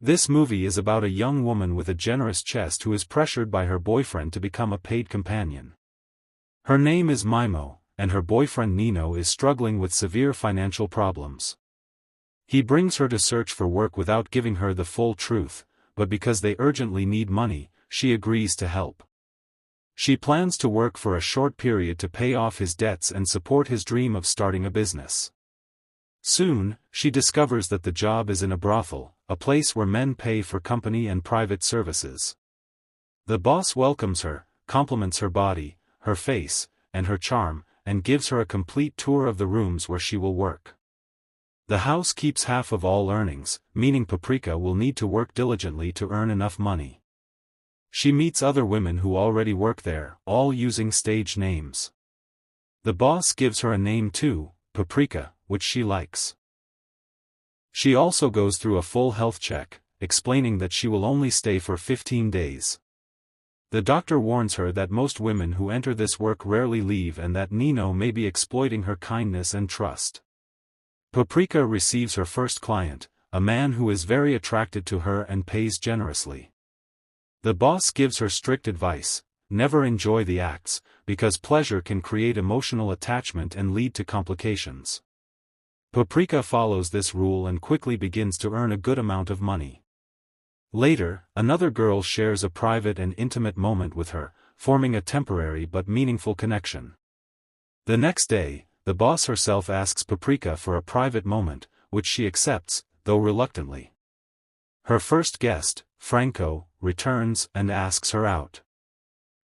This movie is about a young woman with a generous chest who is pressured by her boyfriend to become a paid companion. Her name is Mimo, and her boyfriend Nino is struggling with severe financial problems. He brings her to search for work without giving her the full truth, but because they urgently need money, she agrees to help. She plans to work for a short period to pay off his debts and support his dream of starting a business. Soon, she discovers that the job is in a brothel, a place where men pay for company and private services. The boss welcomes her, compliments her body, her face, and her charm, and gives her a complete tour of the rooms where she will work. The house keeps half of all earnings, meaning Paprika will need to work diligently to earn enough money. She meets other women who already work there, all using stage names. The boss gives her a name too, Paprika, which she likes. She also goes through a full health check, explaining that she will only stay for 15 days. The doctor warns her that most women who enter this work rarely leave and that Nino may be exploiting her kindness and trust. Paprika receives her first client, a man who is very attracted to her and pays generously. The boss gives her strict advice: never enjoy the acts, because pleasure can create emotional attachment and lead to complications. Paprika follows this rule and quickly begins to earn a good amount of money. Later, another girl shares a private and intimate moment with her, forming a temporary but meaningful connection. The next day, the boss herself asks Paprika for a private moment, which she accepts, though reluctantly. Her first guest, Franco, returns and asks her out.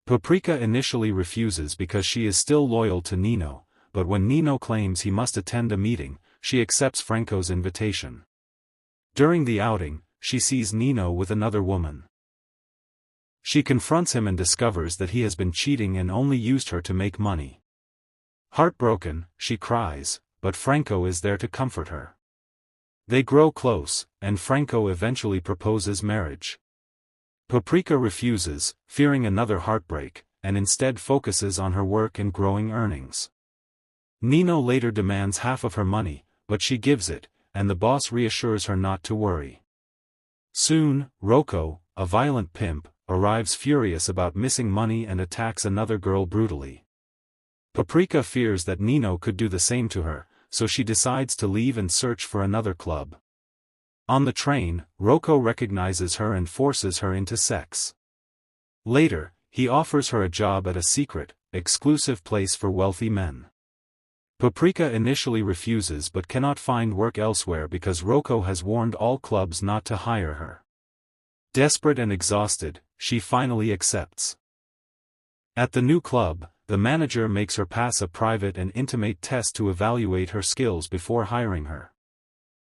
Paprika initially refuses because she is still loyal to Nino, but when Nino claims he must attend a meeting, she accepts Franco's invitation. During the outing, she sees Nino with another woman. She confronts him and discovers that he has been cheating and only used her to make money. Heartbroken, she cries, but Franco is there to comfort her. They grow close, and Franco eventually proposes marriage. Paprika refuses, fearing another heartbreak, and instead focuses on her work and growing earnings. Nino later demands half of her money, but she gives it, and the boss reassures her not to worry. Soon, Rocco, a violent pimp, arrives furious about missing money and attacks another girl brutally. Paprika fears that Nino could do the same to her, so she decides to leave and search for another club. On the train, Rocco recognizes her and forces her into sex. Later, he offers her a job at a secret, exclusive place for wealthy men. Paprika initially refuses but cannot find work elsewhere because Rocco has warned all clubs not to hire her. Desperate and exhausted, she finally accepts. At the new club, the manager makes her pass a private and intimate test to evaluate her skills before hiring her.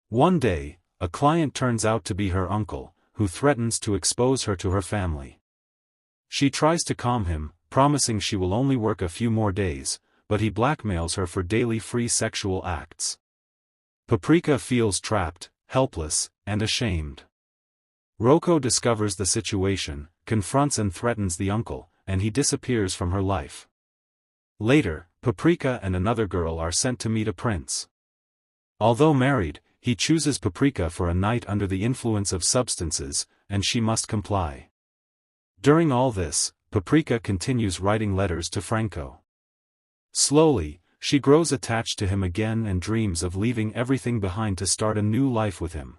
One day, a client turns out to be her uncle, who threatens to expose her to her family. She tries to calm him, promising she will only work a few more days, but he blackmails her for daily free sexual acts. Paprika feels trapped, helpless, and ashamed. Rocco discovers the situation, confronts and threatens the uncle, and he disappears from her life. Later, Paprika and another girl are sent to meet a prince. Although married, he chooses Paprika for a night under the influence of substances, and she must comply. During all this, Paprika continues writing letters to Franco. Slowly, she grows attached to him again and dreams of leaving everything behind to start a new life with him.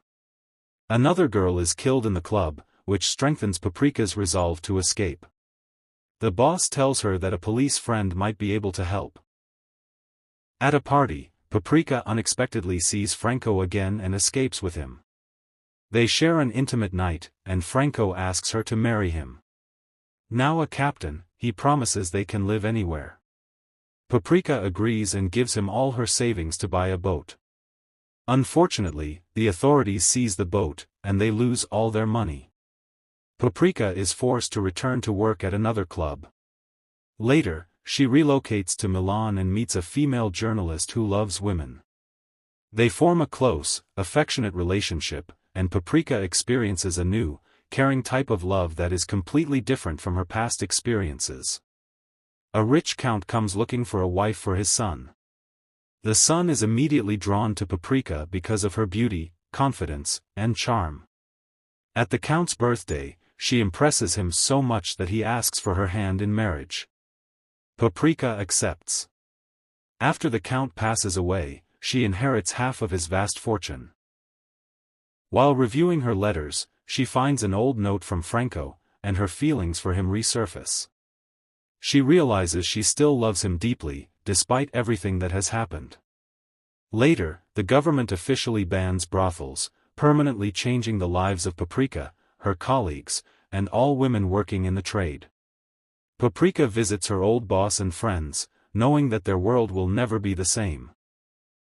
Another girl is killed in the club, which strengthens Paprika's resolve to escape. The boss tells her that a police friend might be able to help. At a party, Paprika unexpectedly sees Franco again and escapes with him. They share an intimate night, and Franco asks her to marry him. Now a captain, he promises they can live anywhere. Paprika agrees and gives him all her savings to buy a boat. Unfortunately, the authorities seize the boat, and they lose all their money. Paprika is forced to return to work at another club. Later, she relocates to Milan and meets a female journalist who loves women. They form a close, affectionate relationship, and Paprika experiences a new, caring type of love that is completely different from her past experiences. A rich count comes looking for a wife for his son. The son is immediately drawn to Paprika because of her beauty, confidence, and charm. At the Count's birthday, she impresses him so much that he asks for her hand in marriage. Paprika accepts. After the Count passes away, she inherits half of his vast fortune. While reviewing her letters, she finds an old note from Franco, and her feelings for him resurface. She realizes she still loves him deeply, despite everything that has happened. Later, the government officially bans brothels, permanently changing the lives of Paprika, her colleagues, and all women working in the trade. Paprika visits her old boss and friends, knowing that their world will never be the same.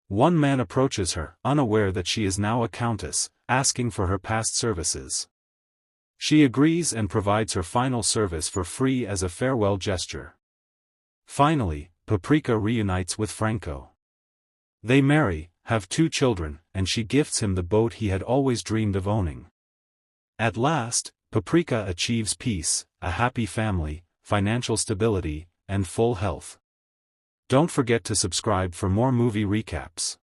One man approaches her, unaware that she is now a countess, asking for her past services. She agrees and provides her final service for free as a farewell gesture. Finally, Paprika reunites with Franco. They marry, have 2 children, and she gifts him the boat he had always dreamed of owning. At last, Paprika achieves peace, a happy family, financial stability, and full health. Don't forget to subscribe for more movie recaps.